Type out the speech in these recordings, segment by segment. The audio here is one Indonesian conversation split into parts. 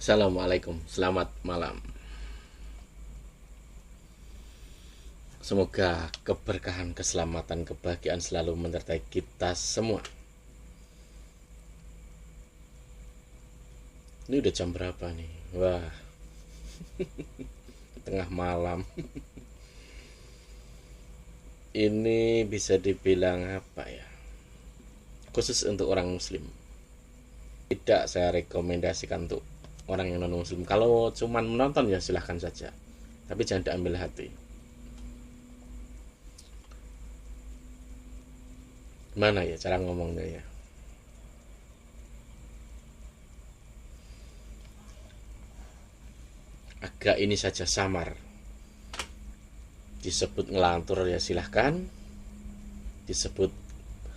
Assalamualaikum, selamat malam. Semoga keberkahan, keselamatan, kebahagiaan selalu menyertai kita semua. Ini udah jam berapa nih? Wah, tengah malam. Ini bisa dibilang apa ya? Khusus untuk orang muslim. Tidak saya rekomendasikan untuk orang yang non muslim. Kalau cuman menonton ya silahkan saja, tapi jangan diambil hati. Gimana ya cara ngomongnya ya? Agak ini saja samar. Disebut ngelantur ya silahkan, disebut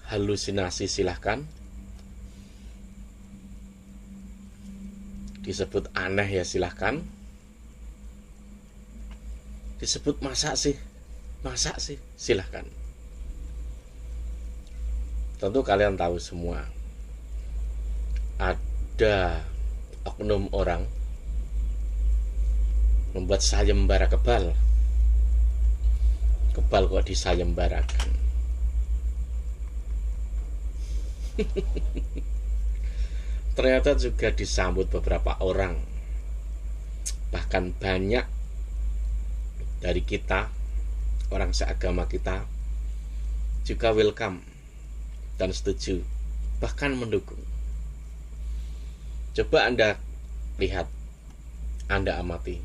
halusinasi silahkan, disebut aneh ya silahkan, disebut masa sih silahkan. Tentu kalian tahu semua, ada oknum orang membuat sayembara kebal kok disayembarakan. Ternyata juga disambut beberapa orang, bahkan banyak dari kita, orang seagama kita, juga welcome dan setuju, bahkan mendukung. Coba Anda lihat, Anda amati.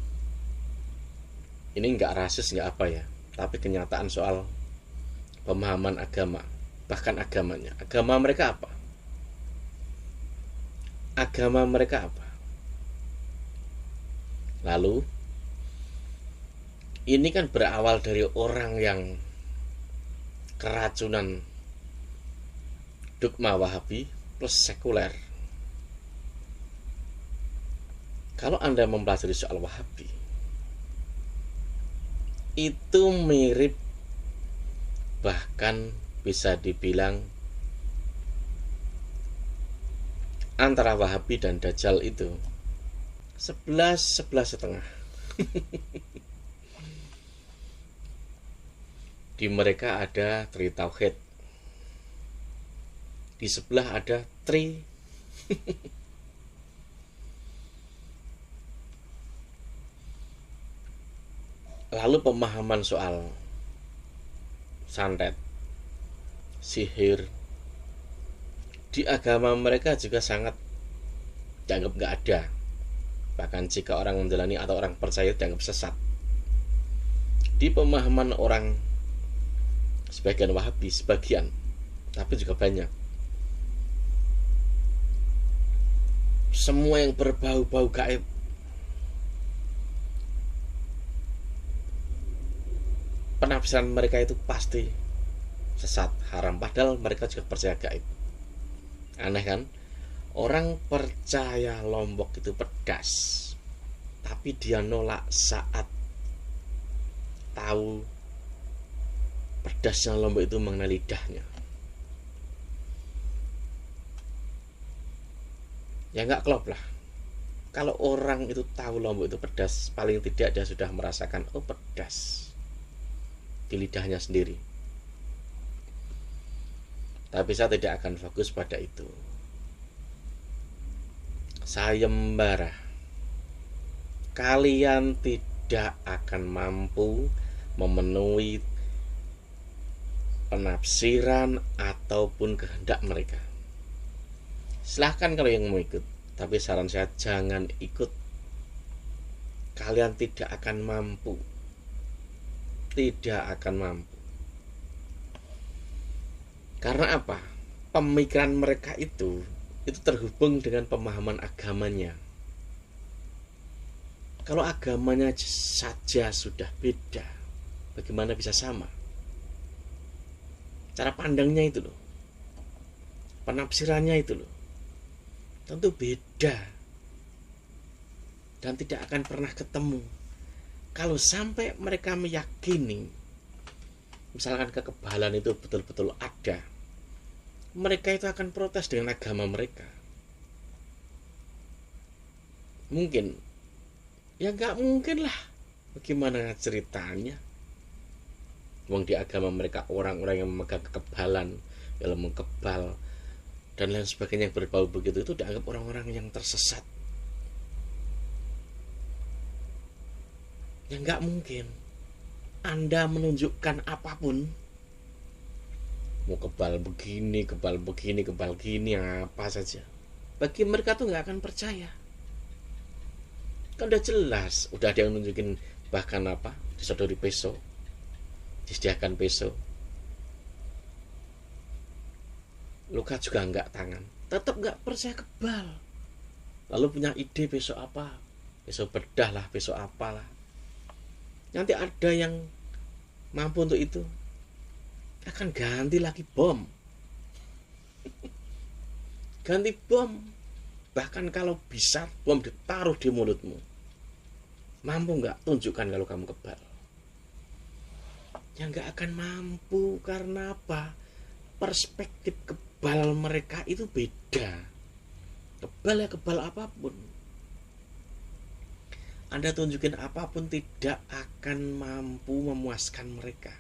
Ini nggak rasis, nggak apa ya, tapi kenyataan soal pemahaman agama, bahkan agamanya. Agama mereka apa? Agama mereka apa? Lalu ini kan berawal dari orang yang keracunan dogma Wahabi plus sekuler. Kalau Anda mempelajari soal Wahabi, itu mirip, bahkan bisa dibilang antara Wahabi dan Dajjal itu 11,5. Di mereka ada Tri Tauhid, di sebelah ada Tri lalu pemahaman soal santet, sihir di agama mereka juga sangat dianggap nggak ada. Bahkan jika orang menjalani atau orang percaya dianggap sesat. Di pemahaman orang sebagian Wahabi, sebagian, tapi juga banyak, semua yang berbau-bau gaib, penafsiran mereka itu pasti sesat, haram, padahal mereka juga percaya gaib. Aneh kan? Orang percaya lombok itu pedas, tapi dia nolak saat tahu pedasnya lombok itu mengenai lidahnya. Ya nggak klop lah. Kalau orang itu tahu lombok itu pedas, paling tidak dia sudah merasakan, oh pedas, di lidahnya sendiri. Tapi saya tidak akan fokus pada itu. Sayembara, kalian tidak akan mampu memenuhi penafsiran ataupun kehendak mereka. Silahkan kalau yang mau ikut, tapi saran saya jangan ikut. Kalian tidak akan mampu, tidak akan mampu. Karena apa? Pemikiran mereka itu terhubung dengan pemahaman agamanya. Kalau agamanya saja sudah beda, bagaimana bisa sama? Cara pandangnya itu loh, penafsirannya itu loh, tentu beda dan tidak akan pernah ketemu. Kalau sampai mereka meyakini misalkan kekebalan itu betul-betul ada, mereka itu akan protes dengan agama mereka. Mungkin? Ya nggak mungkin lah. Bagaimana ceritanya? Wong di agama mereka orang-orang yang memegang kekebalan, ilmu kebal dan lain sebagainya yang berbau begitu itu dianggap orang-orang yang tersesat. Ya nggak mungkin. Anda menunjukkan apapun, mau kebal begini, kebal begini, kebal gini, apa saja, bagi mereka tuh nggak akan percaya. Kan udah jelas, udah ada yang nunjukin, bahkan apa, disodori peso, disediakan peso, luka juga nggak tangan, tetap nggak percaya kebal. Lalu punya ide besok apa, besok bedah lah, besok apalah. Nanti ada yang mampu untuk itu, akan ganti lagi bom. Ganti bom. Bahkan kalau bisa bom ditaruh di mulutmu, mampu nggak? Tunjukkan kalau kamu kebal. Ya nggak akan mampu. Karena apa? Perspektif kebal mereka itu beda. Kebal ya kebal apapun, Anda tunjukin apapun tidak akan mampu memuaskan mereka.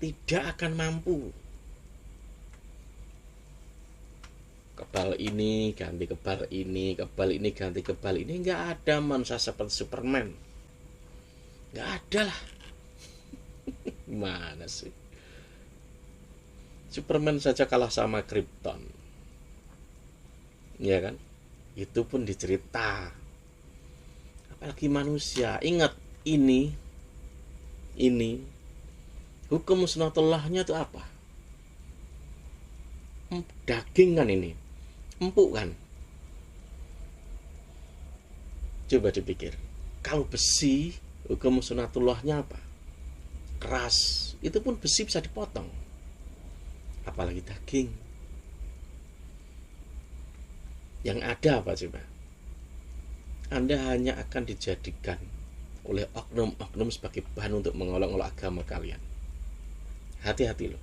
Tidak akan mampu. Kebal ini ganti kebal ini, kebal ini ganti kebal ini. Nggak ada manusia seperti Superman. Nggak ada lah. Mana sih? Superman saja kalah sama Krypton. Ya kan? Itu pun dicerita. Apalagi manusia. Ingat ini hukum sunnatullahnya itu apa? Daging kan ini, empuk kan. Coba dipikir, kalau besi, hukum sunnatullahnya apa? Keras. Itu pun besi bisa dipotong, apalagi daging. Yang ada apa coba? Anda hanya akan dijadikan oleh oknum-oknum sebagai bahan untuk mengolok-olok agama kalian. Hati-hati loh.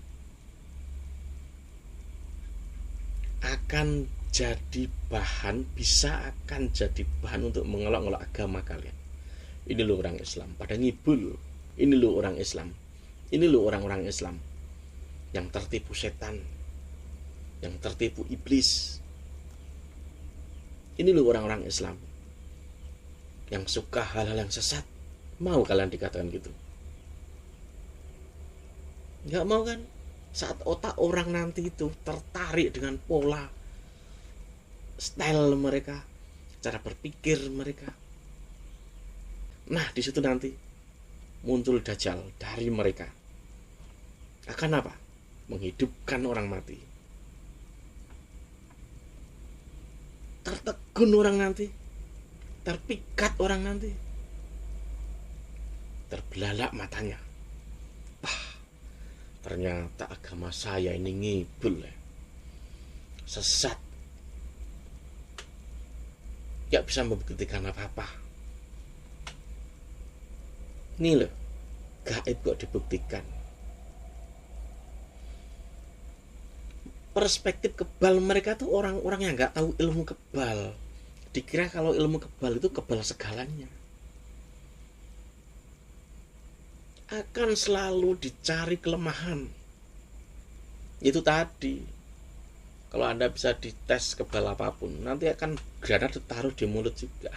Akan jadi bahan, bisa akan jadi bahan untuk mengolok-olok agama kalian. Ini loh orang Islam, pada ngibul. Ini loh orang Islam. Ini loh orang-orang Islam yang tertipu setan, yang tertipu iblis. Ini loh orang-orang Islam yang suka hal-hal yang sesat. Mau kalian dikatakan gitu? Nggak mau kan? Saat otak orang nanti itu tertarik dengan pola, style mereka, cara berpikir mereka. Nah, di situ nanti muncul dajjal dari mereka. Akan apa? Menghidupkan orang mati. Tertegun orang nanti, terpikat orang nanti, terbelalak matanya. Ternyata agama saya ini ngibul ya, sesat, gak bisa membuktikan apa-apa. Ini loh, gaib kok dibuktikan. Perspektif kebal mereka tuh orang-orang yang gak tahu ilmu kebal. Dikira kalau ilmu kebal itu kebal segalanya. Akan selalu dicari kelemahan. Itu tadi, kalau Anda bisa dites kebal apapun, nanti akan granat ditaruh di mulut juga.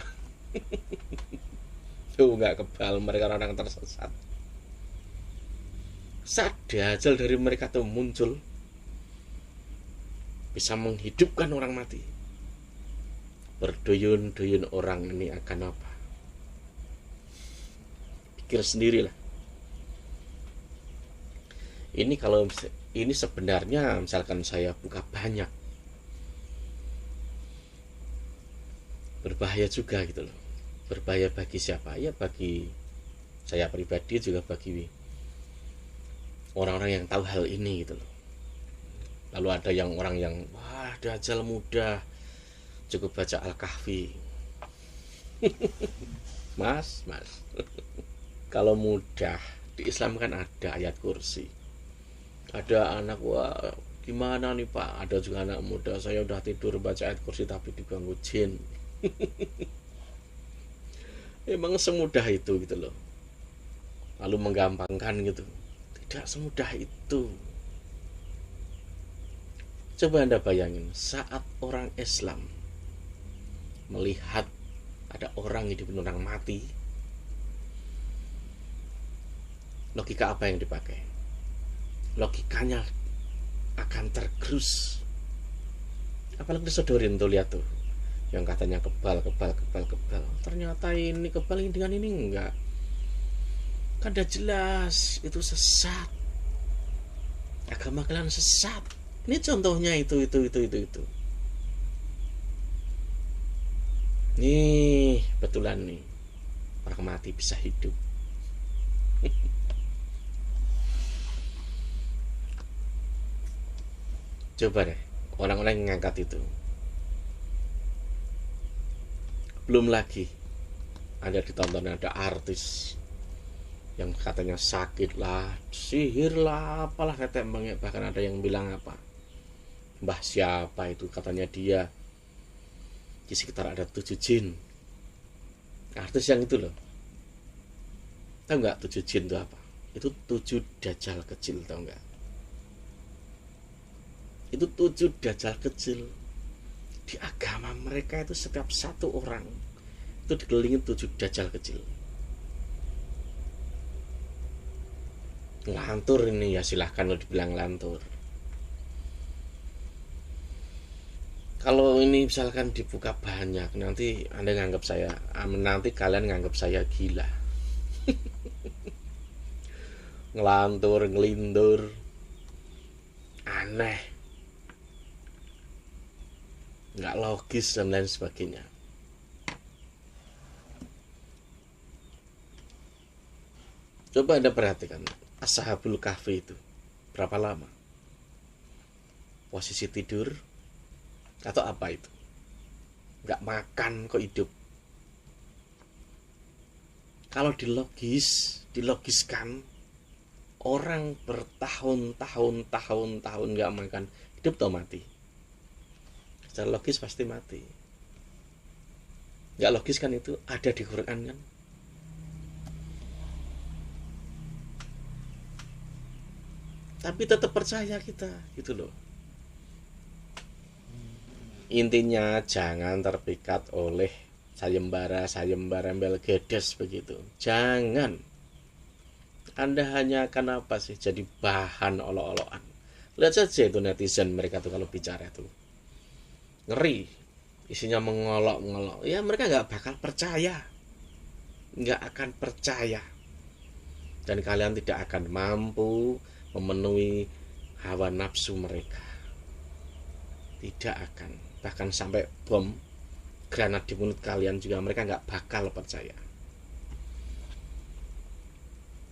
Tuh nggak kebal, mereka orang tersesat. Saat dajjal dari mereka tuh muncul, bisa menghidupkan orang mati. Berduyun-duyun orang ini akan apa? Pikir sendirilah. Ini kalau ini sebenarnya misalkan saya buka banyak, berbahaya juga gitu loh. Berbahaya bagi siapa? Ya bagi saya pribadi, juga bagi orang-orang yang tahu hal ini gitu loh. Lalu ada yang orang yang wah dajjal mudah, cukup baca Al-Kahfi. Mas kalau mudah di Islam kan ada ayat kursi. Ada anak, wah Gimana nih Pak, ada juga anak muda, saya udah tidur baca ayat kursi tapi diganggu jin. Emang semudah itu gitu loh. Lalu menggampangkan gitu. Tidak semudah itu. Coba Anda bayangin, saat orang Islam melihat ada orang hidup dan orang mati, logika apa yang dipakai? Logikanya akan tergerus. Apalagi disodorin tuh, lihat tuh, yang katanya kebal. Ternyata ini kebal dengan ini enggak. Kan udah jelas itu sesat. Agama kalian sesat. Ini contohnya itu. Nih, betulan nih. Orang mati bisa hidup. Coba deh, orang-orang yang ngangkat itu. Belum lagi ada ditonton ada artis yang katanya sakit lah, sihir lah, apalah kata emangnya. Bahkan ada yang bilang apa, mbah siapa itu katanya dia di sekitar ada 7 jin. Artis yang itu loh. Tahu nggak 7 jin itu apa? Itu 7 dajjal kecil, tahu nggak? Itu 7 dajjal kecil. Di agama mereka itu setiap satu orang itu dikelilingi 7 dajjal kecil. Lantur ini ya, silahkan lo dibilang lantur. Kalau ini misalkan dibuka banyak, nanti Anda nganggap saya, nanti kalian nganggap saya gila. Ngelantur, ngelindur, aneh, nggak logis dan lain sebagainya. Coba Anda perhatikan Ashabul Kahfi itu berapa lama? Posisi tidur atau apa itu? Nggak makan kok hidup. Kalau dilogiskan, orang bertahun-tahun nggak makan, hidup atau mati? Secara logis pasti mati. Nggak logis kan itu? Ada di Quran kan? Tapi tetap percaya kita, gitu loh. Intinya jangan terpikat oleh sayembara embel gedes begitu. Jangan. Anda hanya akan apa sih? Jadi bahan olok-olokan. Lihat saja itu netizen, mereka tuh kalau bicara tuh ngeri, isinya mengolok-ngolok. Ya mereka nggak bakal percaya, nggak akan percaya, dan kalian tidak akan mampu memenuhi hawa nafsu mereka. Tidak akan. Bahkan sampai bom granat di mulut kalian juga mereka nggak bakal percaya.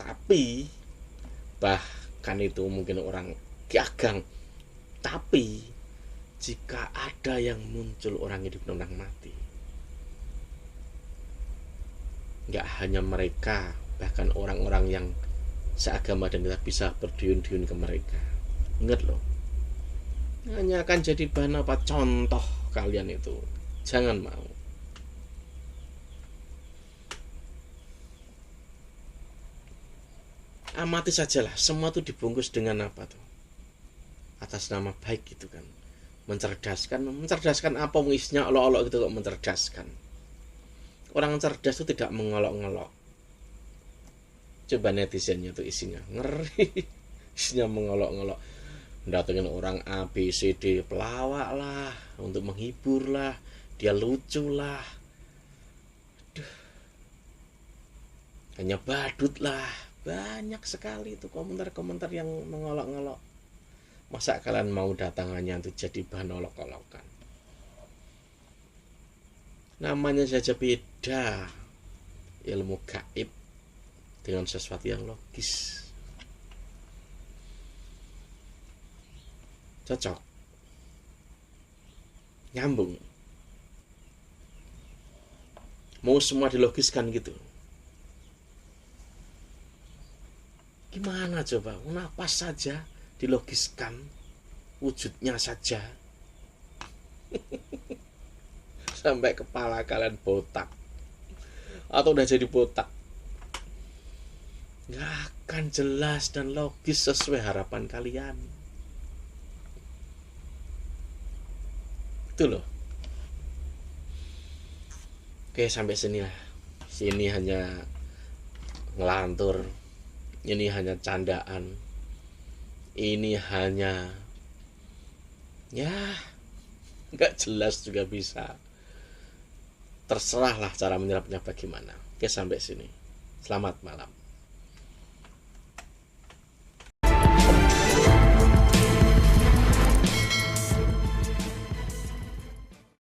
Tapi bahkan itu mungkin orang gagang, tapi jika ada yang muncul orang hidup dan orang mati, nggak hanya mereka, bahkan orang-orang yang seagama dan kita bisa berduyun-duyun ke mereka. Ingat loh, hanya akan jadi bahan apa, contoh kalian itu. Jangan mau. Amati sajalah, semua itu dibungkus dengan apa tuh? Atas nama baik gitu kan. Mencerdaskan apa, isinya olok-olok gitu kok mencerdaskan. Orang cerdas itu tidak mengolok-ngolok. Coba netizennya tuh isinya ngeri. Isinya mengolok-ngolok, datengin orang A, B, C, D, pelawak lah, untuk menghibur lah, dia lucu lah, hanya badut lah. Banyak sekali itu komentar-komentar yang mengolok-ngolok. Masa kalian mau datangannya untuk jadi bahan olok-olokan? Namanya saja beda, ilmu gaib dengan sesuatu yang logis. Cocok, nyambung. Mau semua dilogiskan gitu, gimana coba? Napas saja dilogiskan, wujudnya saja sampai kepala kalian botak atau udah jadi botak, nggak akan jelas dan logis sesuai harapan kalian. Itu loh. Oke, sampai sini lah. Sini hanya ngelantur, ini hanya candaan, ini hanya ya nggak jelas juga bisa. Terserahlah cara menyerapnya bagaimana. Oke, sampai sini. Selamat malam.